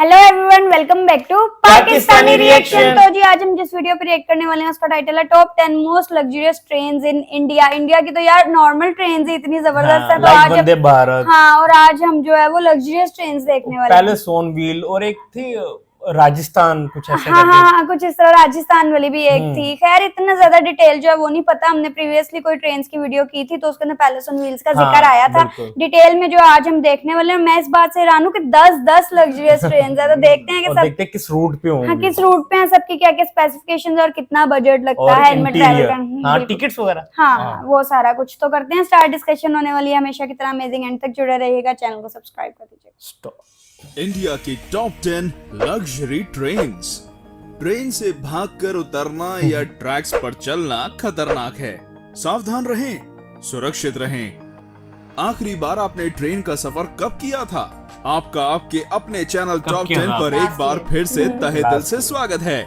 Hello everyone, welcome back to Pakistani reaction. तो जी आज हम जिस वीडियो पे रिएक्ट करने वाले हैं उसका टाइटल है top 10 most luxurious trains in India. India की तो यार नॉर्मल ट्रेन्स ही इतनी जबरदस्त है, तो आज वंदे भारत। हाँ, और आज हम जो है वो लग्जरियस ट्रेन्स देखने वाले हैं। पहले सोन व्हील और एक थी राजस्थान कुछ ऐसे हाँ करके। हाँ, कुछ इस तरह राजस्थान वाली भी एक थी। खैर इतना ज्यादा डिटेल जो है वो नहीं पता, हमने प्रीवियसली कोई ट्रेन्स की वीडियो की थी तो उसके अंदर पैलेस ऑन व्हील्स का जिक्र आया था। डिटेल में जो आज हम देखने वाले हैं, मैं इस बात से हैरान हूं कि 10 लग्जरियस ट्रेन्स है। तो देखते हैं कि सब देखते हैं किस रूट पे होंगे। हाँ, किस रूट पे हैं, सबकी क्या क्या स्पेसिफिकेशंस और कितना बजट लगता है इनमें ट्रैवल करने। हाँ, टिकट्स वगैरह। हाँ, वो सारा कुछ तो करते हैं। स्टार डिस्कशन होने वाली है हमेशा की तरह। अमेजिंग एंड तक जुड़े रहिएगा, चैनल को सब्सक्राइब कर दीजिएगा। इंडिया की टॉप 10 लग्जरी ट्रेन्स। ट्रेन से भागकर उतरना या ट्रैक्स पर चलना खतरनाक है। सावधान रहें, सुरक्षित रहें। आखिरी बार आपने ट्रेन का सफर कब किया था? आपका आपके अपने चैनल टॉप 10 पर एक बार फिर से तहे दिल से स्वागत है।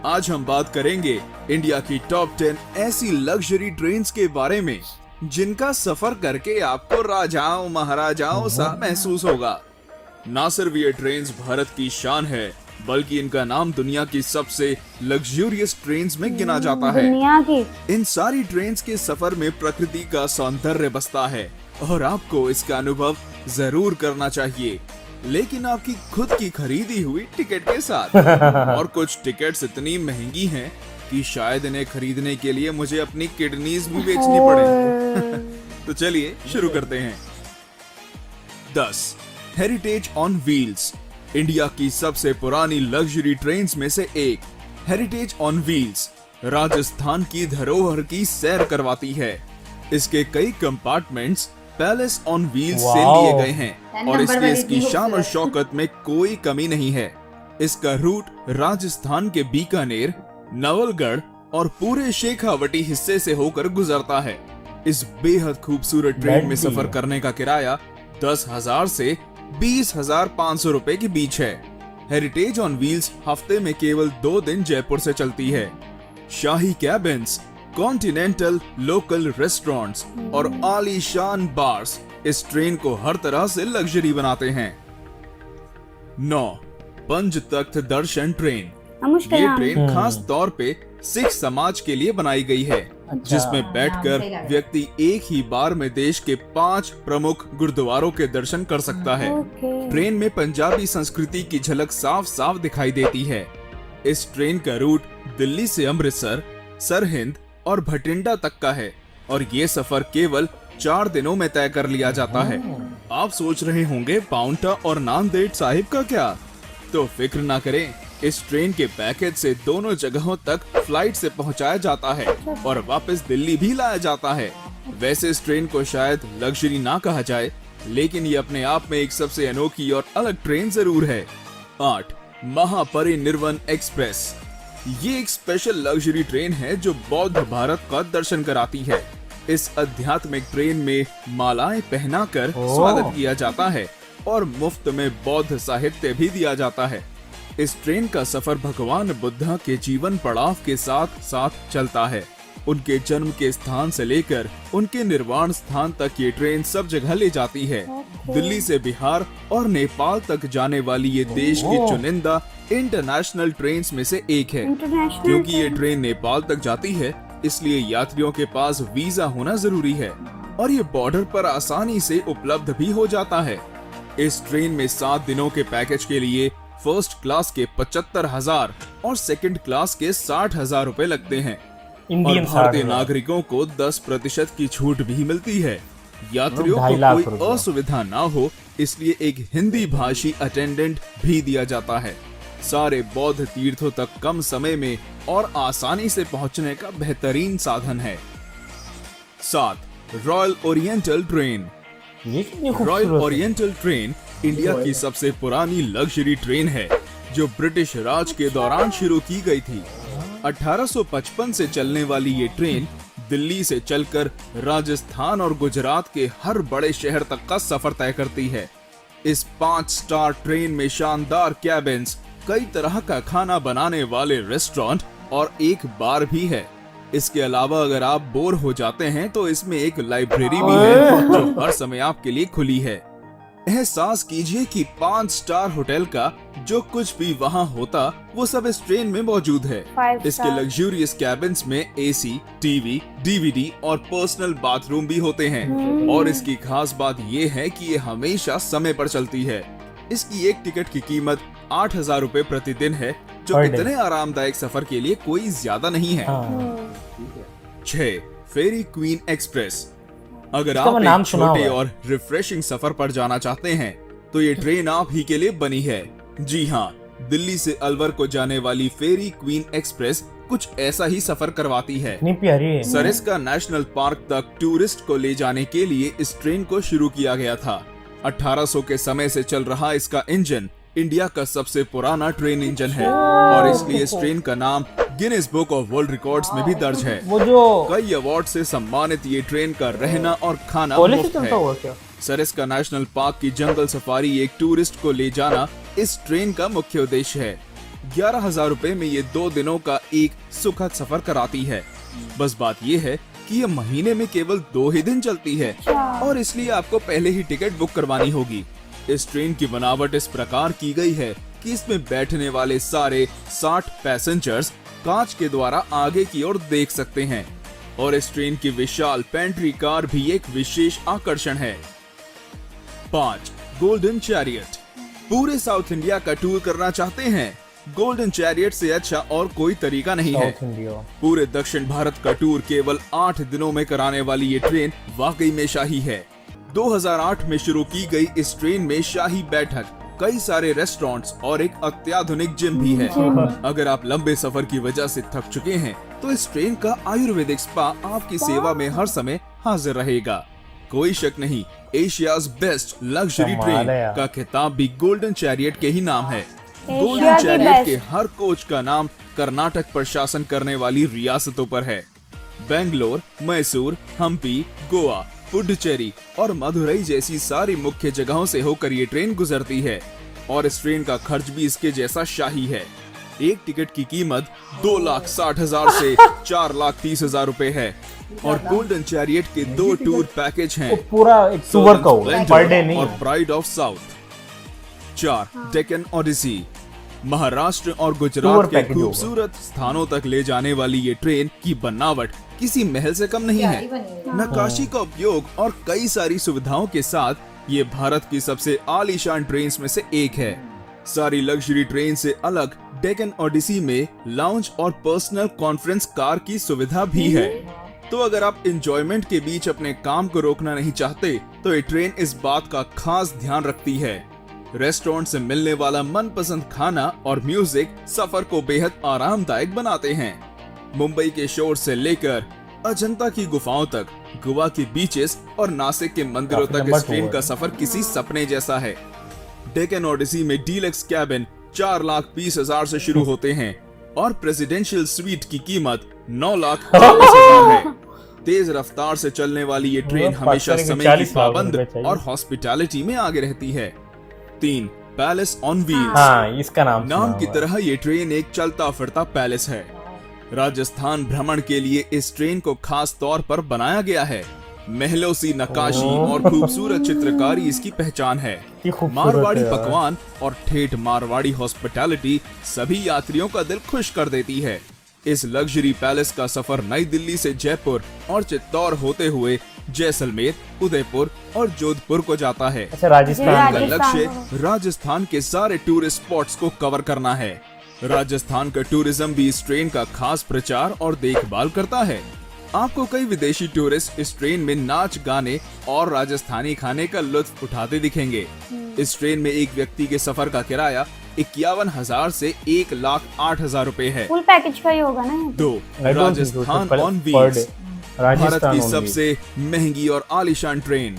आज हम बात करेंगे इंडिया की टॉप 10 ऐसी लग्जरी ट्रेन्स के बारे में जिनका सफर करके आपको राजाओं महाराजाओं सा महसूस होगा। ना सिर्फ ये ट्रेन्स भारत की शान है, बल्कि इनका नाम दुनिया की सबसे लग्जरियस ट्रेन्स में गिना जाता है। दुनिया की इन सारी ट्रेन्स के सफर में प्रकृति का सौंदर्य बसता है और आपको इसका अनुभव जरूर करना चाहिए, लेकिन आपकी खुद की खरीदी हुई टिकट के साथ। और कुछ टिकट्स इतनी महंगी हैं कि शायद इन्हें खरीदने के लिए मुझे अपनी किडनीज भी बेचनी पड़े। तो चलिए शुरू करते हैं। 10 हेरिटेज ऑन व्हील्स। इंडिया की सबसे पुरानी लग्जरी ट्रेन्स में से एक हेरिटेज ऑन व्हील्स राजस्थान की धरोहर की सैर करवाती है। इसके कई कंपार्टमेंट्स पैलेस ऑन व्हील्स से लिए गए हैं और इसलिए इसकी शान और शौकत में कोई कमी नहीं है। इसका रूट राजस्थान के बीकानेर, नवलगढ़ और पूरे शेखावटी हिस्से से होकर गुजरता है। इस बेहद खूबसूरत ट्रेन में सफर करने का किराया 10,000 से 20,500 रुपए के बीच है। हेरिटेज ऑन व्हील्स हफ्ते में केवल 2 दिन जयपुर से चलती है। शाही कैबिन्स, कॉन्टिनेंटल लोकल रेस्टोरेंट्स और आलीशान बार्स इस ट्रेन को हर तरह से लग्जरी बनाते हैं। 9 पंच तख्त दर्शन ट्रेन। ये ट्रेन खास तौर पे सिख समाज के लिए बनाई गई है, जिसमें बैठकर व्यक्ति एक ही बार में देश के 5 प्रमुख गुरुद्वारों के दर्शन कर सकता है। ट्रेन में पंजाबी संस्कृति की झलक साफ साफ दिखाई देती है। इस ट्रेन का रूट दिल्ली से अमृतसर, सरहिंद और भटिंडा तक का है और ये सफर केवल 4 दिनों में तय कर लिया जाता है। आप सोच रहे होंगे पाउंटा और नांदेड़ साहिब का क्या? तो फिक्र ना करें, इस ट्रेन के पैकेज से दोनों जगहों तक फ्लाइट से पहुंचाया जाता है और वापस दिल्ली भी लाया जाता है। वैसे इस ट्रेन को शायद लग्जरी ना कहा जाए, लेकिन ये अपने आप में एक सबसे अनोखी और अलग ट्रेन जरूर है। 8 महापरिनिर्वाण एक्सप्रेस। ये एक स्पेशल लग्जरी ट्रेन है जो बौद्ध भारत का दर्शन कराती है। इस आध्यात्मिक ट्रेन में मालाएं पहनाकर स्वागत किया जाता है और मुफ्त में बौद्ध साहित्य भी दिया जाता है। इस ट्रेन का सफर भगवान बुद्धा के जीवन पड़ाव के साथ साथ चलता है। उनके जन्म के स्थान से लेकर उनके निर्वाण स्थान तक ये ट्रेन सब जगह ले जाती है। दिल्ली से बिहार और नेपाल तक जाने वाली ये देश की चुनिंदा इंटरनेशनल ट्रेन्स में से एक है। क्योंकि ये ट्रेन नेपाल तक जाती है, इसलिए यात्रियों के पास वीजा होना जरूरी है और ये बॉर्डर पर आसानी से उपलब्ध भी हो जाता है। इस ट्रेन में 7 दिनों के पैकेज के लिए फर्स्ट क्लास के 75,000 और सेकंड क्लास के 60,000 रुपए लगते हैं। और भारतीय नागरिकों को 10% की छूट भी मिलती है। यात्रियों को कोई असुविधा ना हो, इसलिए एक हिंदी भाषी अटेंडेंट भी दिया जाता है। सारे बौद्ध तीर्थों तक कम समय में और आसानी से पहुंचने का बेहतरीन साधन है। 7 royal oriental train. Royal oriental train India की सबसे पुरानी लग्जरी ट्रेन है, जो ब्रिटिश राज के दौरान शुरू की गई थी। 1855 से चलने वाली ये ट्रेन दिल्ली से चलकर राजस्थान और गुजरात के हर बड़े शहर तक का सफर तय करती है। इस 5 स्टार ट्रेन में शानदार कैबिन्स, कई तरह का खाना बनाने वाले रेस्टोरेंट और एक बार भी है। इसके अलावा अगर आप बोर हो जाते हैं तो इसमें एक लाइब्रेरी भी है जो हर समय आपके लिए खुली है। एहसास कीजिए कि 5 स्टार होटल का जो कुछ भी वहाँ होता वो सब इस ट्रेन में मौजूद है। 5 इसके स्टार। लग्जूरियस कैबिन्स में एसी, टीवी, डीवीडी और पर्सनल बाथरूम भी होते हैं। और इसकी खास बात ये है कि ये हमेशा समय पर चलती है। इसकी एक टिकट की कीमत 8,000 रूपए प्रतिदिन है, जो Per day। इतने आरामदायक सफर के लिए कोई ज्यादा नहीं है। हाँ। 6. फेरी क्वीन एक्सप्रेस। अगर इसका आप मैं नाम एक सुना छोटे हुआ है। और रिफ्रेशिंग सफर पर जाना चाहते हैं तो ये ट्रेन आप ही के लिए बनी है। जी हाँ, दिल्ली से अलवर को जाने वाली फेरी क्वीन एक्सप्रेस कुछ ऐसा ही सफर करवाती है। इतनी प्यारी है। सरिस्का नेशनल पार्क तक टूरिस्ट को ले जाने के लिए इस ट्रेन को शुरू किया गया था। 1800 के समय से चल रहा इसका इंजन इंडिया का सबसे पुराना ट्रेन इंजन है और इसलिए इस ट्रेन का नाम Guinness book of world records में भी दर्ज है। वो जो कई अवार्ड से सम्मानित ये ट्रेन का रहना और खाना कोयले से मुफ्त चलता है। हुआ क्या? सरिस्का नेशनल पार्क की जंगल सफारी एक टूरिस्ट को ले जाना इस ट्रेन का मुख्य उद्देश्य है। 11,000 रूपए में ये 2 दिनों का एक सुखद सफर कराती है। बस बात ये है कि ये महीने में केवल 2 ही दिन चलती है और इसलिए आपको पहले ही टिकट बुक करवानी होगी। इस ट्रेन की बनावट इस प्रकार की गई है कि इसमें बैठने वाले सारे 60 पैसेंजर्स कांच के द्वारा आगे की ओर देख सकते हैं और इस ट्रेन की विशाल पेंट्री कार भी एक विशेष आकर्षण है। 5. Golden chariot. पूरे साउथ इंडिया का टूर करना चाहते हैं? गोल्डन चैरियट से अच्छा और कोई तरीका नहीं है। South India. पूरे दक्षिण भारत का टूर केवल 8 दिनों में कराने वाली ये ट्रेन वाकई में शाही है। 2008 में शुरू की गई इस ट्रेन में शाही बैठक, कई सारे रेस्टोरेंट्स और एक अत्याधुनिक जिम भी है। अगर आप लंबे सफर की वजह से थक चुके हैं तो इस ट्रेन का आयुर्वेदिक स्पा आपकी सेवा में हर समय हाजिर रहेगा। कोई शक नहीं, एशियाज बेस्ट लग्जरी कमाल ट्रेन है यार। का खिताब भी गोल्डन चैरियट के ही नाम है। एशिया गोल्डन की चैरियट बेस्ट। के हर कोच का नाम कर्नाटक प्रशासन करने वाली रियासतों पर है। बेंगलोर, मैसूर, हम्पी, गोवा, पुडुचेरी और मदुरई जैसी सारी मुख्य जगहों से होकर ये ट्रेन गुजरती है और इस ट्रेन का खर्च भी इसके जैसा शाही है। एक टिकट की कीमत 2,60,000 से 4,30,000 रूपए है और गोल्डन चैरियट के 2 टूर पैकेज हैं। वो पूरा एक टूर का होगा, पर डे नहीं और है। Pride of south. 4. Deccan Odyssey. Maharashtra और गुजरात टूर के पैकेज होगा। खूबसूरत स्थानों तक ले जाने वाली ये ट्रेन की बनावट किसी महल से कम नहीं है। नक्काशी का उपयोग और कई सारी सुविधाओं के साथ ये भारत की सबसे आलीशान ट्रेन में से एक है। सारी लग्जरी ट्रेन से अलग डेक्कन ओडिसी में लाउंज और पर्सनल कॉन्फ्रेंस कार की सुविधा भी है। तो अगर आप एंजॉयमेंट के बीच अपने काम को रोकना नहीं चाहते तो ये ट्रेन इस बात का खास ध्यान रखती है। रेस्टोरेंट से मिलने वाला मनपसंद खाना और म्यूजिक सफर को बेहद आरामदायक बनाते हैं। मुंबई के शोर से लेकर अजंता की गुफाओं तक, गोवा के बीचेस और नासिक के मंदिरों काफी तक लंबा इस ट्रेन टूर का है। सफर किसी सपने जैसा है। डेक्कन ओडिसी में डीलक्स कैबिन 4,20,000 से शुरू होते हैं और प्रेसिडेंशियल स्वीट की कीमत 9,40,000 है। तेज रफ्तार से चलने वाली ये ट्रेन वो हमेशा पकड़ के समय 40 की लाख पाबंद रुपए चाहिए। और हॉस्पिटैलिटी में आगे रहती है। 3. Palace on wheels. हाँ, इसका नाम नाम सुना की हुआ है। तरह ये ट्रेन एक चलता फिरता पैलेस है। राजस्थान भ्रमण के लिए इस ट्रेन को खास तौर पर बनाया गया है। महलों सी नक्काशी और खूबसूरत चित्रकारी इसकी पहचान है। की खूबसूरत मारवाड़ी है यार। पकवान और ठेठ मारवाड़ी हॉस्पिटैलिटी सभी यात्रियों का दिल खुश कर देती है। इस लग्जरी पैलेस का सफर नई दिल्ली से जयपुर और चित्तौड़ होते हुए जैसलमेर, उदयपुर और जोधपुर को जाता है। अच्छा, राजस्थान का का। लक्ष्य राजस्थान के सारे टूरिस्ट स्पॉट्स को कवर करना है। राजस्थान का टूरिज्म भी इस ट्रेन का खास प्रचार और देखभाल करता है। आपको कई विदेशी टूरिस्ट इस ट्रेन में नाच गाने और राजस्थानी खाने का लुत्फ उठाते दिखेंगे। इस ट्रेन में एक व्यक्ति के सफर का किराया 51,000 से 1,08,000 रूपए है। फुल पैकेज का ही होगा ना ये? 2. I don't think so, Rajasthan per- on per wheels. day। Bharat Rajasthan की on wheels। सबसे महंगी और आलीशान ट्रेन,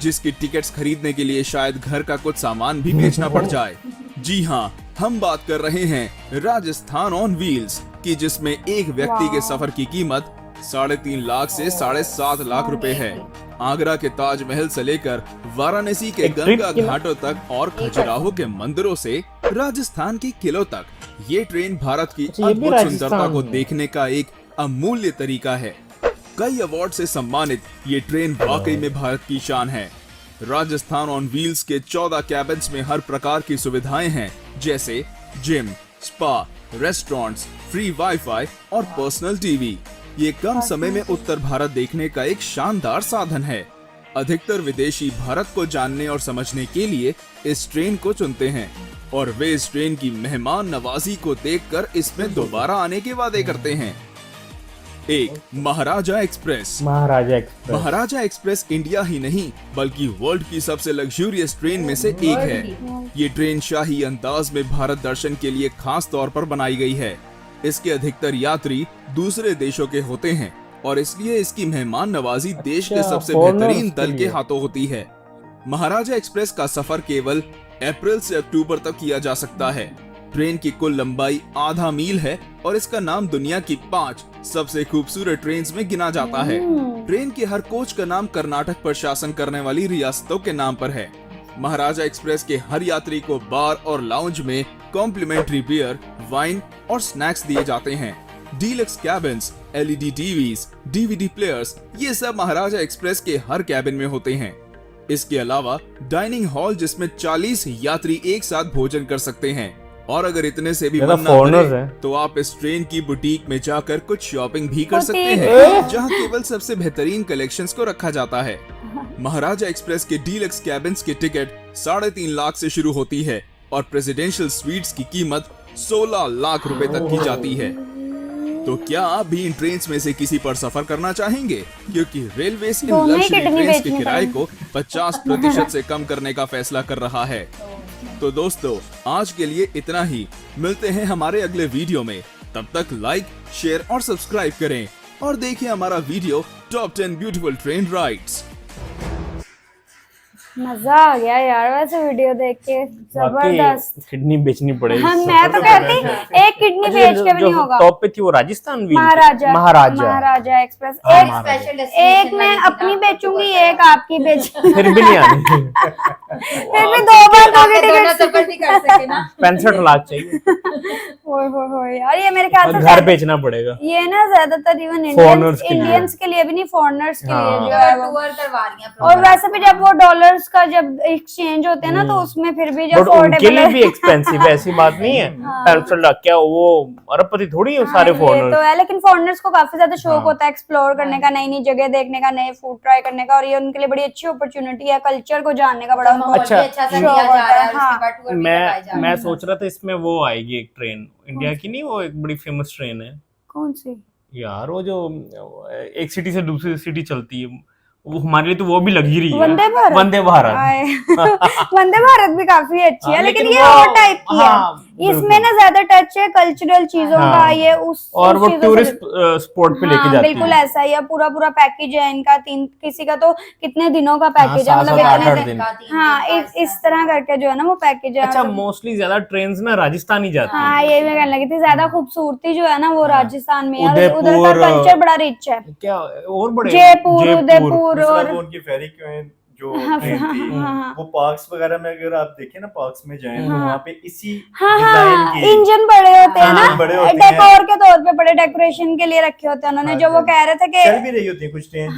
जिसकी टिकट्स खरीदने के लिए शायद घर का कुछ सामान भी बेचना पड़ जाए। जी हाँ, हम बात कर रहे हैं राजस्थान ऑन व्हील्स की, जिसमें एक व्यक्ति के सफर की कीमत 3.5 लाख से 7.5 लाख रुपए है। आगरा के ताजमहल से लेकर वाराणसी के एक ट्रिप गंगा के लिए- घाटों तक और खजुराहो के मंदिरों से राजस्थान के किलों तक, ये ट्रेन भारत की अच्छा, ये भी अद्भुत सुंदरता राजस्थान को में। देखने का एक अमूल्य तरीका है। कई अवार्ड से सम्मानित ये ट्रेन वाकई में भारत की शान है। राजस्थान ऑन व्हील्स के 14 कैबिन्स में हर प्रकार की सुविधाएं हैं, जैसे gym, spa, restaurants, free wifi और पर्सनल टीवी। ये कम समय में उत्तर भारत देखने का एक शानदार साधन है। अधिकतर विदेशी भारत को जानने और समझने के लिए इस ट्रेन को चुनते हैं और वे इस ट्रेन की मेहमान नवाजी को देखकर इसमें दोबारा आने के वादे करते हैं। 1. महाराजा एक्सप्रेस। महाराजा एक्सप्रेस इंडिया ही नहीं बल्कि वर्ल्ड की सबसे लग्जूरियस ट्रेन में से एक है। ये ट्रेन शाही अंदाज में भारत दर्शन के लिए खास तौर पर बनाई गई है। इसके अधिकतर यात्री दूसरे देशों के होते हैं और इसलिए इसकी मेहमान नवाजी देश के सबसे बेहतरीन दल के हाथों होती है। महाराजा एक्सप्रेस का सफर केवल अप्रैल से अक्टूबर तक किया जा सकता है। ट्रेन की कुल लंबाई आधा मील है और इसका नाम दुनिया की 5 सबसे खूबसूरत ट्रेन में गिना जाता है। ट्रेन के हर कोच का नाम कर्नाटक पर शासन करने वाली रियासतों के नाम पर है। महाराजा एक्सप्रेस के हर यात्री को बार और लाउंज में कॉम्प्लीमेंट्री बियर, वाइन और स्नैक्स दिए जाते हैं। Deluxe cabins, LED TVs, DVD players, ये सब महाराजा एक्सप्रेस के हर कैबिन में होते हैं। इसके अलावा डाइनिंग हॉल जिसमें 40 यात्री एक साथ भोजन कर सकते हैं और अगर इतने से भी मन ना भरे तो आप इस ट्रेन की बुटीक में जाकर कुछ शॉपिंग भी कर सकते हैं, जहां केवल सबसे बेहतरीन कलेक्शंस को रखा जाता है। महाराजा एक्सप्रेस के डीलक्स कैबिन्स की टिकट 3.5 लाख से शुरू होती है और प्रेसिडेंशियल स्वीट्स की कीमत 16 लाख रुपए तक की जाती है। तो क्या आप भी इन ट्रेन में से किसी पर सफर करना चाहेंगे? क्योंकि रेलवे इन लग्जरी ट्रेन के किराए को 50% से कम करने का फैसला कर रहा है। तो दोस्तों, आज के लिए इतना ही। मिलते हैं हमारे अगले वीडियो में। तब तक लाइक, शेयर और सब्सक्राइब करें और देखिए हमारा video top 10 beautiful train rides. मजा आ गया यार वैसे वीडियो देख के, जबरदस्त। किडनी बेचनी पड़ेगी। हाँ, मैं तो कहती एक किडनी बेच के भी नहीं होगा। टॉप पे थी वो राजस्थान व्हील, महाराजा एक्सप्रेस। एक मैं अपनी बेचूंगी, एक आपकी बेचूंगी। फिर भी नहीं आनी। फिर भी 2 बार सफर भी कर सके ना। 65 लाख चाहिए। ओए यार, ये मेरे ख्याल से घर बेचना पड़ेगा। ये ना ज्यादातर इवन इंडियंस के लिए भी नहीं, फॉरेनर्स के लिए जो है वो टूर करवा रही हैं। और वैसे भी जब वो डॉलर्स का जब एक्सचेंज होते हैं ना, तो उसमें फिर भी जो उनके लिए भी एक्सपेंसिव है, ऐसी बात नहीं है। 65 लाख क्या वो अरबपति थोड़ी है सारे फॉरेनर्स। तो है, लेकिन फॉरेनर्स को काफी ज्यादा शौक होता है एक्सप्लोर करने का, नई नई जगह देखने का, नए फूड ट्राई करने का, और ये उनके लिए बड़ी अच्छी अपॉर्चुनिटी है कल्चर को जानने का। बड़ा मैं सोच रहा था इसमें वो आएगी एक ट्रेन इंडिया की, नहीं वो एक बड़ी फेमस ट्रेन है। कौन सी यार? वो जो एक सिटी से दूसरी सिटी चलती है, वो हमारे लिए तो वो भी लग्जरी है। वंदे भारत। वंदे भारत भी काफी अच्छी है, लेकिन ये और टाइप की है। इसमें ना ज्यादा टच है कल्चरल चीजों का, ये उस और वो टूरिस्ट स्पॉट पे लेके जाती है। बिल्कुल ऐसा ही है, पूरा पैकेज है इनका। किसी का तो कितने दिनों का पैकेज है, मतलब इतने दिन। हाँ, इस तरह करके जो है ना वो पैकेज है। अच्छा, मोस्टली ज्यादा ट्रेन ना राजस्थान ही जाती है। हाँ, ये मैं कहने लगी थी, ज्यादा खूबसूरती जो है ना वो राजस्थान में है। उधर का कल्चर बड़ा रिच है। क्या और बड़े जयपुर, उदयपुर और उनकी फेरी क्यों है जो ट्रेन थी, वो पार्क्स वगैरह में अगर आप देखें ना, पार्क्स में जाएं तो वहाँ पे इसी डिजाइन के इंजन बड़े होते हैं ना, डेकोर के तौर पे बड़े डेकोरेशन के लिए रखे होते हैं उन्होंने। जो वो कह रहे थे कि चल भी रही होती है कुछ ट्रेन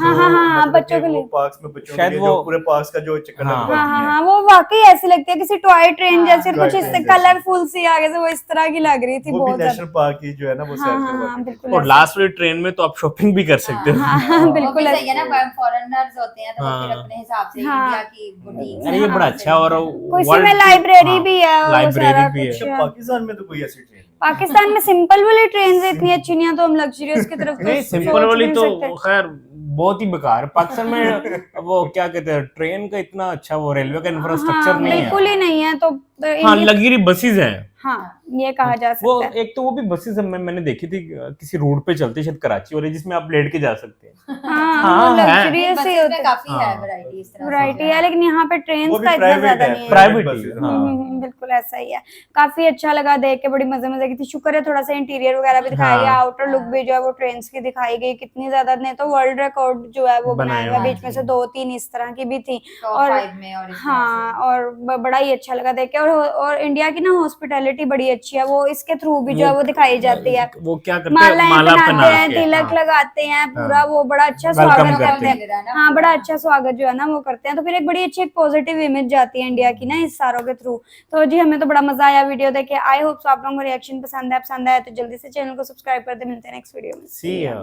बच्चों के लिए, पार्क्स में बच्चों के लिए जो पूरे पार्क्स का जो चक्कर लगवाती हैं, वो वाकई ऐसी लगती है किसी टॉय ट्रेन जैसे, कुछ इस कलरफुल सी आगे से वो इस तरह की लग रही थी। बहुत नेशनल पार्क की जो है ना वो सैर करवाती है। और लास्ट वाली ट्रेन में तो आप शॉपिंग भी कर सकते हो। बिल्कुल सही है ना, फॉरेनर्स होते हैं तो फिर अपने हिसाब से इंडिया की बुटीक। अरे ये बड़ा अच्छा, और उसमें लाइब्रेरी भी है, लाइब्रेरी भी है। पाकिस्तान में तो कोई ऐसी ट्रेन, पाकिस्तान में सिंपल वाली ट्रेन इतनी अच्छी नहीं है, तो हम लग्जरियस की तरफ नहीं, सिंपल वाली तो खैर बहुत ही बेकार। पाकिस्तान में वो क्या कहते हैं, ट्रेन का इतना अच्छा वो रेलवे का इंफ्रास्ट्रक्चर नहीं है, बिल्कुल ही नहीं है। तो हाँ, लग्जरी बसेस हैं। हाँ, ये कहा जा सकता वो है। एक तो वो भी बसेस मैंने देखी थी किसी रोड पे चलती, शायद कराची वाली, जिसमें आप लेट के जा सकते हैं। हाँ, लग्जरियस ही होता है, काफी है वैरायटी, इस तरह वैरायटी है, लेकिन यहाँ पे ट्रेन का इतना ज्यादा नहीं है। प्राइवेट बिल्कुल ऐसा ही है। काफी अच्छा लगा देख के, बड़ी मजे की थी। शुक्र है थोड़ा सा इंटीरियर वगैरह भी दिखाया गया, आउटर लुक भी जो है वो ट्रेन की दिखाई गई। कितनी ज्यादा नहीं तो वर्ल्ड रिकॉर्ड जो है वो बनाया हुआ, बीच में से 2-3 इस तरह की भी थी। और हाँ, और बड़ा ही अच्छा लगा देख के। और इंडिया की ना हॉस्पिटैलिटी बड़ी अच्छी है, वो इसके थ्रू भी जो है वो दिखाई जाती है। वो क्या करते हैं, मालाएं माला बनाते पहना हैं, के, तिलक हाँ। लगाते हैं, पूरा वो बड़ा अच्छा वेलकम स्वागत करते करते हैं। हाँ, बड़ा अच्छा स्वागत जो है ना वो करते हैं, तो फिर एक बड़ी अच्छी एक पॉजिटिव इमेज जाती है इंडिया की ना इस सारों के थ्रू। तो जी हमें तो बड़ा मजा आया वीडियो देखे। आई होप आप लोगों को रिएक्शन पसंद आया तो जल्दी से चैनल को सब्सक्राइब कर दे। मिलते हैं नेक्स्ट वीडियो में। See ya.